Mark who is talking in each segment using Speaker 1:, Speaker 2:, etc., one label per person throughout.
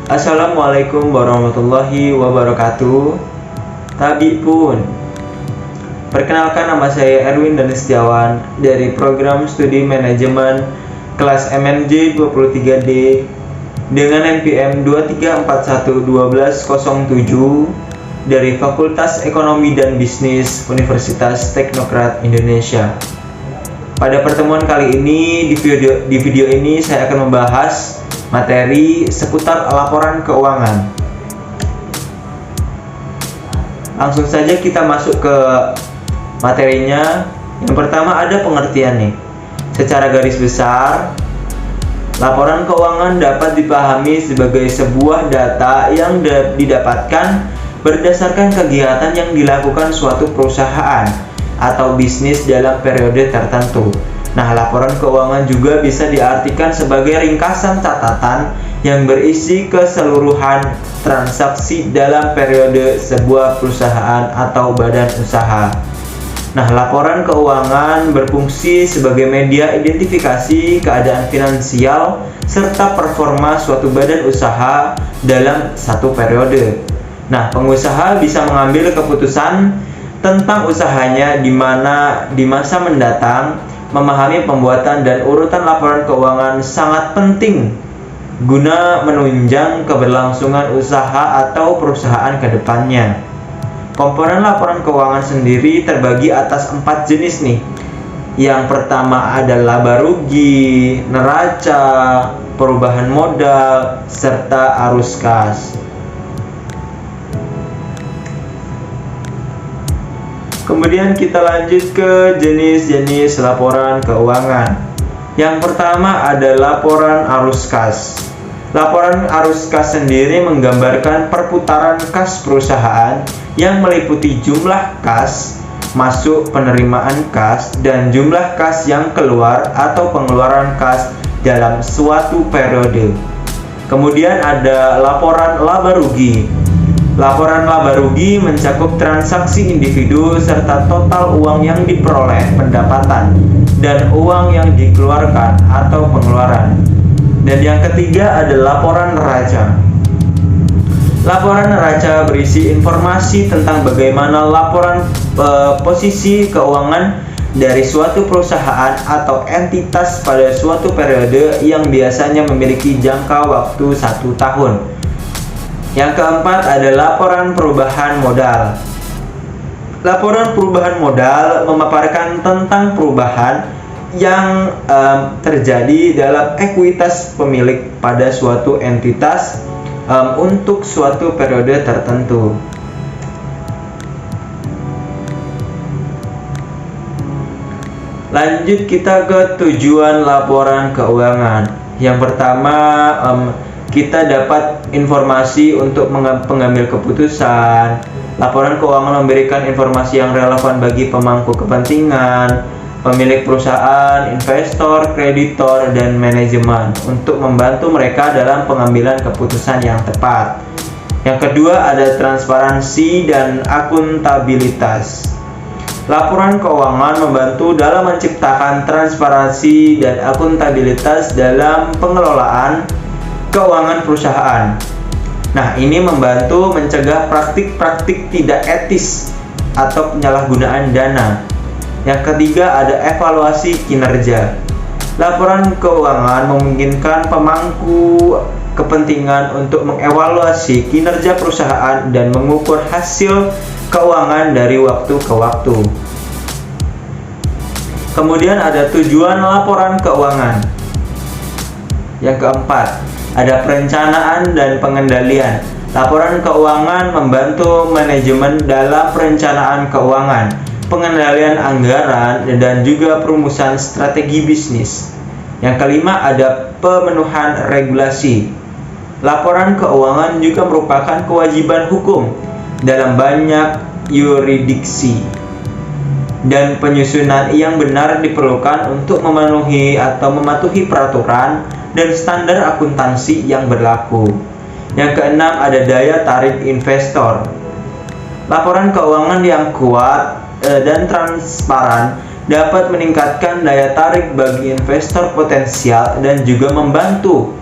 Speaker 1: Assalamualaikum warahmatullahi wabarakatuh. Tabi pun. Perkenalkan, nama saya Erwin dan Setiawan dari program studi manajemen kelas MNJ 23D dengan NPM 23411207 dari Fakultas Ekonomi dan Bisnis Universitas Teknokrat Indonesia. Pada pertemuan kali ini, di video ini saya akan membahas materi seputar laporan keuangan. Langsung saja kita masuk ke materinya. Yang pertama ada pengertian nih. Secara garis besar, laporan keuangan dapat dipahami sebagai sebuah data yang didapatkan berdasarkan kegiatan yang dilakukan suatu perusahaan atau bisnis dalam periode tertentu. Nah, laporan keuangan juga bisa diartikan sebagai ringkasan catatan yang berisi keseluruhan transaksi dalam periode sebuah perusahaan atau badan usaha. Nah, laporan keuangan berfungsi sebagai media identifikasi keadaan finansial serta performa suatu badan usaha dalam satu periode. Nah, pengusaha bisa mengambil keputusan tentang usahanya di masa mendatang. Memahami pembuatan dan urutan laporan keuangan sangat penting guna menunjang keberlangsungan usaha atau perusahaan ke depannya. Komponen laporan keuangan sendiri terbagi atas 4 jenis nih. Yang pertama ada laba rugi, neraca, perubahan modal, serta arus kas. Kemudian kita lanjut ke jenis-jenis laporan keuangan. Yang pertama ada laporan arus kas. Laporan arus kas sendiri menggambarkan perputaran kas perusahaan yang meliputi jumlah kas masuk, penerimaan kas, dan jumlah kas yang keluar atau pengeluaran kas dalam suatu periode. Kemudian ada laporan laba rugi. Laporan laba rugi mencakup transaksi individu serta total uang yang diperoleh, pendapatan, dan uang yang dikeluarkan atau pengeluaran. Dan yang ketiga ada laporan neraca. Laporan neraca berisi informasi tentang bagaimana laporan posisi keuangan dari suatu perusahaan atau entitas pada suatu periode yang biasanya memiliki jangka waktu 1 tahun. Yang keempat ada laporan perubahan modal. Laporan perubahan modal memaparkan tentang perubahan yang terjadi dalam ekuitas pemilik pada suatu entitas untuk suatu periode tertentu. Lanjut kita ke tujuan laporan keuangan. Yang pertama, kita dapat informasi untuk pengambil keputusan. Laporan keuangan memberikan informasi yang relevan bagi pemangku kepentingan, pemilik perusahaan, investor, kreditor, dan manajemen untuk membantu mereka dalam pengambilan keputusan yang tepat. Yang kedua ada transparansi dan akuntabilitas. Laporan keuangan membantu dalam menciptakan transparansi dan akuntabilitas dalam pengelolaan keuangan perusahaan. Nah, ini membantu mencegah praktik-praktik tidak etis atau penyalahgunaan dana. Yang ketiga ada evaluasi kinerja. Laporan keuangan memungkinkan pemangku kepentingan untuk mengevaluasi kinerja perusahaan dan mengukur hasil keuangan dari waktu ke waktu. Kemudian ada tujuan laporan keuangan. Yang keempat, ada perencanaan dan pengendalian. Laporan keuangan membantu manajemen dalam perencanaan keuangan, pengendalian anggaran, dan juga perumusan strategi bisnis. Yang kelima ada pemenuhan regulasi. Laporan keuangan juga merupakan kewajiban hukum dalam banyak yurisdiksi, dan penyusunan yang benar diperlukan untuk memenuhi atau mematuhi peraturan dan standar akuntansi yang berlaku. Yang keenam ada daya tarik investor. Laporan keuangan yang kuat dan transparan dapat meningkatkan daya tarik bagi investor potensial dan juga membantu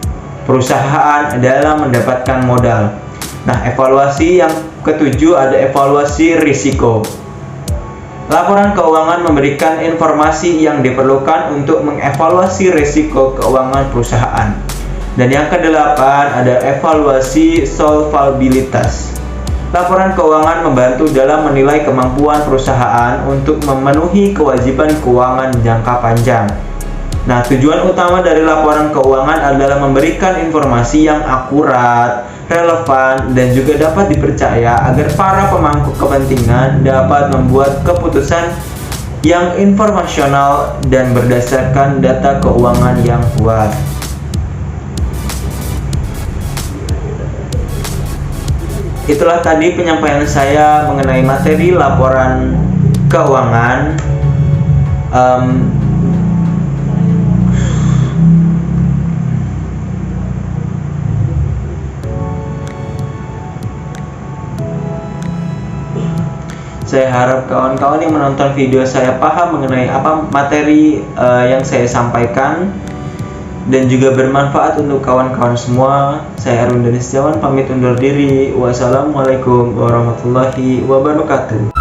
Speaker 1: perusahaan dalam mendapatkan modal. Nah, evaluasi yang ketujuh ada evaluasi risiko. Laporan keuangan memberikan informasi yang diperlukan untuk mengevaluasi risiko keuangan perusahaan. Dan yang kedelapan ada evaluasi solvabilitas. Laporan keuangan membantu dalam menilai kemampuan perusahaan untuk memenuhi kewajiban keuangan jangka panjang. Nah, tujuan utama dari laporan keuangan adalah memberikan informasi yang akurat, relevan, dan juga dapat dipercaya agar para pemangku kepentingan dapat membuat keputusan yang informasional dan berdasarkan data keuangan yang kuat. Itulah tadi penyampaian saya mengenai materi laporan keuangan. Saya harap kawan-kawan yang menonton video saya paham mengenai apa materi yang saya sampaikan dan juga bermanfaat untuk kawan-kawan semua. Saya Arun Dani Setiawan pamit undur diri. Wassalamualaikum warahmatullahi wabarakatuh.